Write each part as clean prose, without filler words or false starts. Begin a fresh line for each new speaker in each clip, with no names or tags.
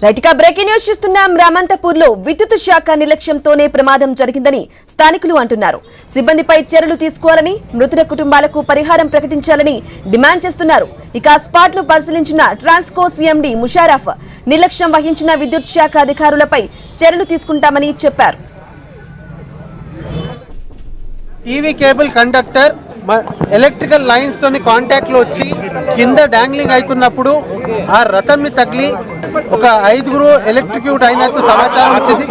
Right గా breaking news చూస్తున్నాం. రామంతపూర్ లో విద్యుత్ శాఖ నిర్లక్ష్యంతోనే ప్రమాదం జరిగిందని స్థానికులు అంటున్నారు. సిబ్బందిపై చర్యలు తీసుకోవాలని, మృతుల కుటుంబాలకు పరిహారం ప్రకటించాలని డిమాండ్ చేస్తున్నారు. ఇక స్పాట్ ను పరిశీలించిన ట్రాన్స్కో సీఎండీ ముషారఫ్ నిర్లక్ష్యం వహించిన విద్యుత్ శాఖ అధికారులపై చర్యలు తీసుకుంటామని చెప్పారు.
TV cable conductor electrical lines తోని కాంటాక్ట్ లో వచ్చి కింద డాంగ్లింగ్ అవుతున్నప్పుడు ఆ రథంని తగిలి ఒక 5 ఎలక్ట్రిక్యూట్ అయినట్టు సమాచారం వచ్చింది.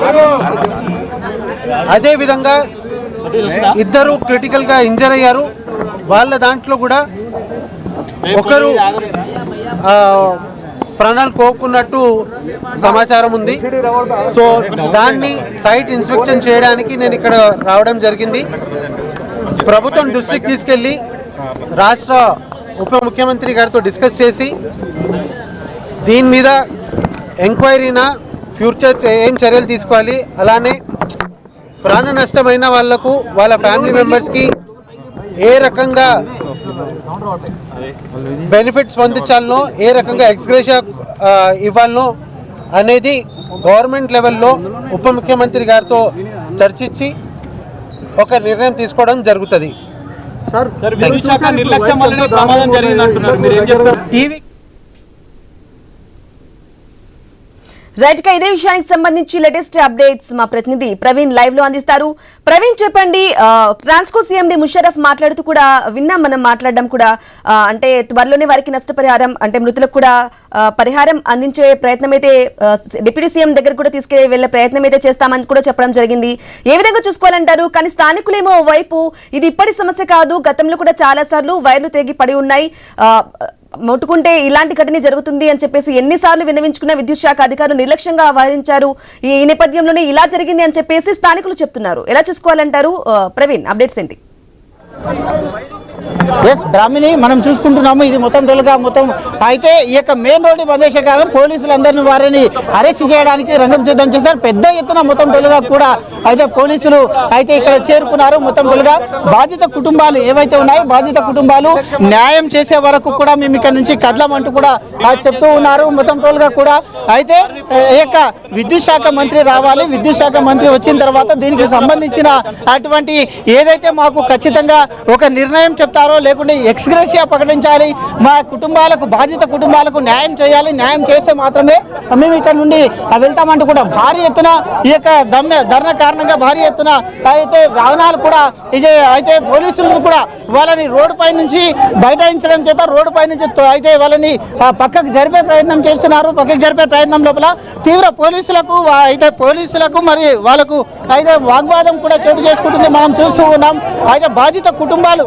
అదే విధంగా 2 క్రిటికల్ గా ఇంజర్ అయ్యారు. వాళ్ళ దాంట్లో కూడా ఒకరు ప్రాణాలు కోపుకున్నట్టు సమాచారం ఉంది. సో దాన్ని సైట్ ఇన్స్పెక్షన్ చేయడానికి నేను ఇక్కడ రావడం జరిగింది. ప్రభుత్వం దృష్టికి తీసుకెళ్లి రాష్ట్ర ఉప ముఖ్యమంత్రి గారితో డిస్కస్ చేసి దీని మీద ఎంక్వైరీనా ఫ్యూచర్ ఏం చర్యలు తీసుకోవాలి, అలానే ప్రాణ నష్టమైన వాళ్లకు వాళ్ళ ఫ్యామిలీ మెంబర్స్కి ఏ రకంగా బెనిఫిట్స్ పొందించాలనో, ఏ రకంగా ఎక్స్గ్రేషియా ఇవ్వాలనో అనేది గవర్నమెంట్ లెవెల్లో ఉప ముఖ్యమంత్రి గారితో చర్చించి ఒక నిర్ణయం తీసుకోవడం జరుగుతుంది.
రైట్ గా ఇదే విషయానికి సంబంధించి లేటెస్ట్ అప్డేట్స్ మా ప్రతినిధి ప్రవీణ్ లైవ్ లో అందిస్తారు. ప్రవీణ్ చెప్పండి, ట్రాన్స్కో సీఎండీ ముషారఫ్ మాట్లాడుతూ కూడా విన్నాం, మనం మాట్లాడడం కూడా అంటే త్వరలోనే వారికి నష్టపరిహారం అంటే మృతులకు కూడా పరిహారం అందించే ప్రయత్నం అయితే డిప్యూటీ సీఎం దగ్గర కూడా తీసుకెళ్లి వెళ్లే ప్రయత్నం అయితే చేస్తామని కూడా చెప్పడం జరిగింది. ఏ విధంగా చూసుకోవాలంటారు? కానీ స్థానికులేమో వైపు ఇది ఇప్పటి సమస్య కాదు, గతంలో కూడా చాలా సార్లు వైర్లు తెగి పడి ఉన్నాయి, ముట్టుకుంటే ఇలాంటి ఘటన జరుగుతుంది అని చెప్పేసి ఎన్నిసార్లు విన్నవించుకున్న విద్యుత్ శాఖ అధికారులు నిర్లక్ష్యంగా వ్యవహరించారు. ఈ నేపథ్యంలోనే ఇలా జరిగింది అని చెప్పేసి స్థానికులు చెప్తున్నారు. ఎలా చూసుకోవాలంటారు? ప్రవీణ్, అప్డేట్స్ ఏంటి?
బ్రాహ్మిణి, మనం చూసుకుంటున్నాము ఇది మొత్తం అయితే ఈ యొక్క మెయిన్ రోడ్డు ప్రదేశంగా పోలీసులందరినీ వారిని అరెస్ట్ చేయడానికి రంగం సిద్ధం చేశారు. పెద్ద ఎత్తున కూడా అయితే పోలీసులు అయితే ఇక్కడ చేరుకున్నారు. బాధిత కుటుంబాలు ఏవైతే ఉన్నాయో బాధిత కుటుంబాలు న్యాయం చేసే వరకు కూడా మేము ఇక్కడ నుంచి కదలమంటూ కూడా చెప్తూ ఉన్నారు. కూడా అయితే ఈ యొక్క విద్యుత్ శాఖ మంత్రి రావాలి, విద్యుత్ శాఖ మంత్రి వచ్చిన తర్వాత దీనికి సంబంధించిన అటువంటి ఏదైతే మాకు ఖచ్చితంగా ఒక నిర్ణయం చెప్తారో, లేకుంటే ఎక్స్గ్రేషియా ప్రకటించాలి, మా కుటుంబాలకు బాధిత కుటుంబాలకు న్యాయం చేయాలి, న్యాయం చేస్తే మాత్రమే మేము ఇక్కడ నుండి వెళ్తామంటూ కూడా భారీ ఎత్తున ఈ యొక్క ధర్నా కారణంగా భారీ ఎత్తున అయితే వాహనాలు కూడా అయితే పోలీసులు కూడా వాళ్ళని రోడ్డు పై నుంచి బైఠాయించడం చేత రోడ్డు పై నుంచి అయితే వాళ్ళని పక్కకు జరిపే ప్రయత్నం చేస్తున్నారు. పక్కకు జరిపే ప్రయత్నం లోపల తీవ్ర పోలీసులకు మరి వాళ్ళకు అయితే వాగ్వాదం కూడా చోటు చేసుకుంటుంది, మనం చూస్తూ ఉన్నాం. అయితే బాధిత కుటుంబాలు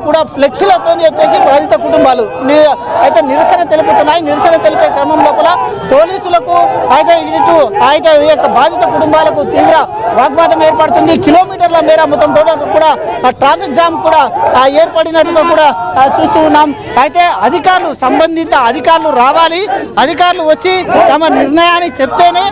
కూడా ఫ్లెక్సీలతో వచ్చేసి బాధిత కుటుంబాలు అయితే నిరసన తెలుపుతున్నాయి. నిరసన తెలిపే క్రమం లోపల పోలీసులకు అయితే ఇటు అయితే ఈ యొక్క బాధిత కుటుంబాలకు తీవ్ర వాగ్వాదం ఏర్పడుతుంది. కిలోమీటర్ల మేర కూడా ట్రాఫిక్ జామ్ కూడా ఏర్పడినట్టుగా కూడా చూస్తూ ఉన్నాం. అయితే సంబంధిత అధికారులు రావాలి, అధికారులు వచ్చి తమ నిర్ణయాన్ని చెప్తేనే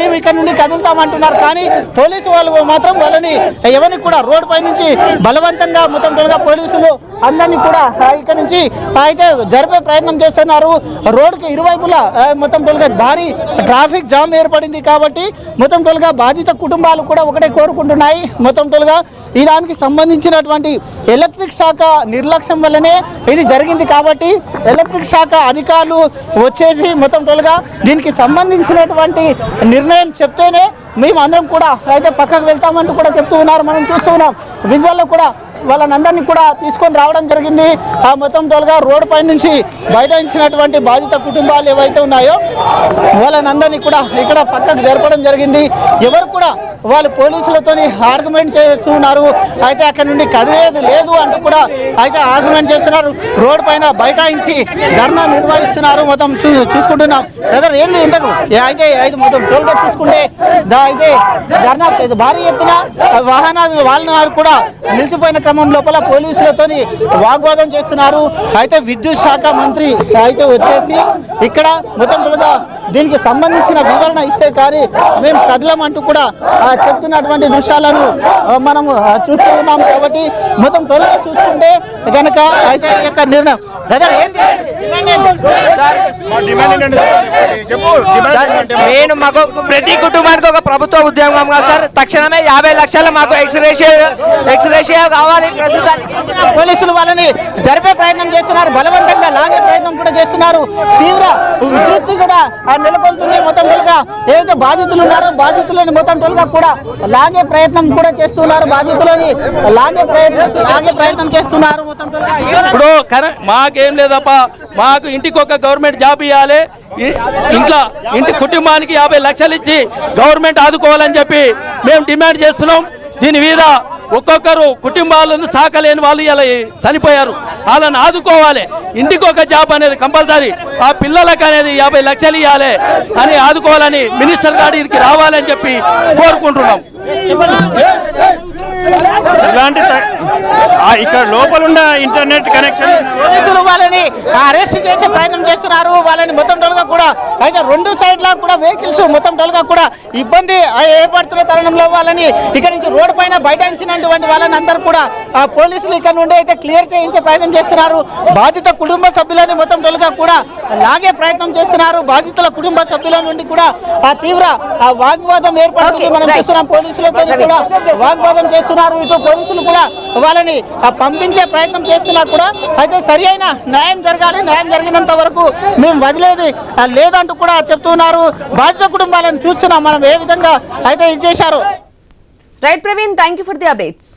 మేము ఇక్కడ నుండి కదులుతామంటున్నారు. కానీ పోలీసు వాళ్ళు మాత్రం వాళ్ళని ఎవరిని కూడా రోడ్డు పై నుంచి బలవంతంగా పోలీసులు అందరినీ కూడా ఇక్కడ నుంచి అయితే జరిపే ప్రయత్నం చేస్తున్నారు. రోడ్డుకి ఇరువైపులా భారీ ట్రాఫిక్ జామ్ ఏర్పడింది. కాబట్టి బాధిత కుటుంబాలు కూడా ఒకటే కోరుకుంటున్నాయి. ఈ దానికి సంబంధించినటువంటి ఎలక్ట్రిక్ శాఖ నిర్లక్ష్యం వల్లనే ఇది జరిగింది. కాబట్టి ఎలక్ట్రిక్ శాఖ అధికారులు వచ్చేసి దీనికి సంబంధించినటువంటి నిర్ణయం చెప్తేనే మేము అందరం కూడా అయితే పక్కకు వెళ్తామంటూ కూడా చెప్తూ ఉన్నారు. మనం చూస్తూ ఉన్నాం విజువల్లో కూడా వాళ్ళనందరినీ కూడా తీసుకొని రావడం జరిగింది. రోడ్డు పై నుంచి బయటించినటువంటి బాధిత కుటుంబాలు ఏవైతే ఉన్నాయో వాళ్ళనందరినీ కూడా ఇక్కడ పక్కకు జరపడం జరిగింది. ఎవరు కూడా వాళ్ళు పోలీసులతో ఆర్గ్యుమెంట్ చేస్తూ ఉన్నారు. అయితే అక్కడ నుండి కదిలేదు లేదు అంటూ కూడా అయితే ఆర్గ్యుమెంట్ చేస్తున్నారు. రోడ్డు పైన బైఠాయించి ధర్నా నిర్వహిస్తున్నారు. చూసుకుంటున్నాం బ్రదర్, ఏంది ఇంతకు అయితే టోల్గా చూసుకుంటే అయితే ధర్నా భారీ ఎత్తున వాహనాలు వాళ్ళ కూడా నిలిచిపోయిన క్రమం లోపల పోలీసులతోని వాగ్వాదం చేస్తున్నారు. అయితే విద్యుత్ శాఖ మంత్రి అయితే వచ్చేసి ఇక్కడ మొత్తం దీనికి సంబంధించిన వివరణ ఇస్తే కానీ మేము కదలమంటూ కూడా చెప్తున్నటువంటి దృశ్యాలను మనము చూస్తూ ఉన్నాం. కాబట్టి మొత్తం త్వరగా చూసుకుంటే కనుక అయితే ఈ యొక్క నిర్ణయం
నేను మాకు ప్రతి కుటుంబానికి ఒక ప్రభుత్వ ఉద్యోగం కావాలి సార్. తక్షణమే 50 లక్షలు మాకు ఎక్స్రేషియా కావాలి. ప్రస్తుతానికి
పోలీసులు వాళ్ళని జరిపే ప్రయత్నం చేస్తున్నారు, బలవంతంగా లాగే ప్రయత్నం కూడా చేస్తున్నారు. తీవ్ర ఉధృతి కూడా నెలకొల్తుంది. మొత్తం టోల్గా ఏదైతే బాధితులు ఉన్నారో బాధితులని మొత్తం టోల్గా కూడా లాగే ప్రయత్నం కూడా చేస్తున్నారు. బాధితులని లాగే ప్రయత్నం చేస్తున్నారు. మొత్తం టోల్గా
ఇప్పుడు మాకేం లేదప్ప, మాకు ఇంటికి ఒక గవర్నమెంట్ జాబ్ ఇవ్వాలి, ఇంటి కుటుంబానికి 50 లక్షలు ఇచ్చి గవర్నమెంట్ ఆదుకోవాలని చెప్పి మేము డిమాండ్ చేస్తున్నాం. దీని మీద ఒక్కొక్కరు కుటుంబాలను సాకలేని వాళ్ళు ఇలా చనిపోయారు, వాళ్ళని ఆదుకోవాలి. ఇంటికి ఒక జాబ్ అనేది కంపల్సరీ, ఆ పిల్లలకు అనేది 50 లక్షలు ఇవ్వాలి అని ఆదుకోవాలని మినిస్టర్ గారికి రావాలని చెప్పి కోరుకుంటున్నాం.
ఇలాంటి ఇక్కడ లోపల ఉన్న ఇంటర్నెట్ కనెక్షన్
పోలీసులు వాళ్ళని అరెస్ట్ చేసే ప్రయత్నం చేస్తున్నారు. వాళ్ళని మొత్తం టోల్గా కూడా అయితే 2 సైడ్లా కూడా వెహికల్స్ మొత్తం టోల్గా కూడా ఇబ్బంది ఏర్పడుతున్న తరుణంలో వాళ్ళని ఇక్కడ నుంచి రోడ్డు పైన బైఠాయించినటువంటి వాళ్ళని అందరూ కూడా పోలీసులు ఇక్కడ నుండి అయితే క్లియర్ చేయించే ప్రయత్నం చేస్తున్నారు. బాధిత కుటుంబ సభ్యులని మొత్తం టోల్గా కూడా లాగే ప్రయత్నం చేస్తున్నారు. బాధితుల కుటుంబ సభ్యుల నుండి కూడా తీవ్ర వాగ్వాదం ఏర్పడుతుంది. మనం చూస్తున్నాం, పోలీసులతో కూడా వాగ్వాదం చేస్తున్నారు. ఇటు పోలీసులు కూడా వాళ్ళని పంపించే ప్రయత్నం చేస్తున్నా కూడా అయితే సరి అయిన న్యాయం జరగాలి, న్యాయం జరిగినంత వరకు మేము వదిలేది లేదంటూ కూడా చెప్తున్నారు. బాధిత కుటుంబాలను చూస్తున్నాం మనం ఏ విధంగా అయితే ఇది చేశారు.
Right Praveen, thank you for the updates.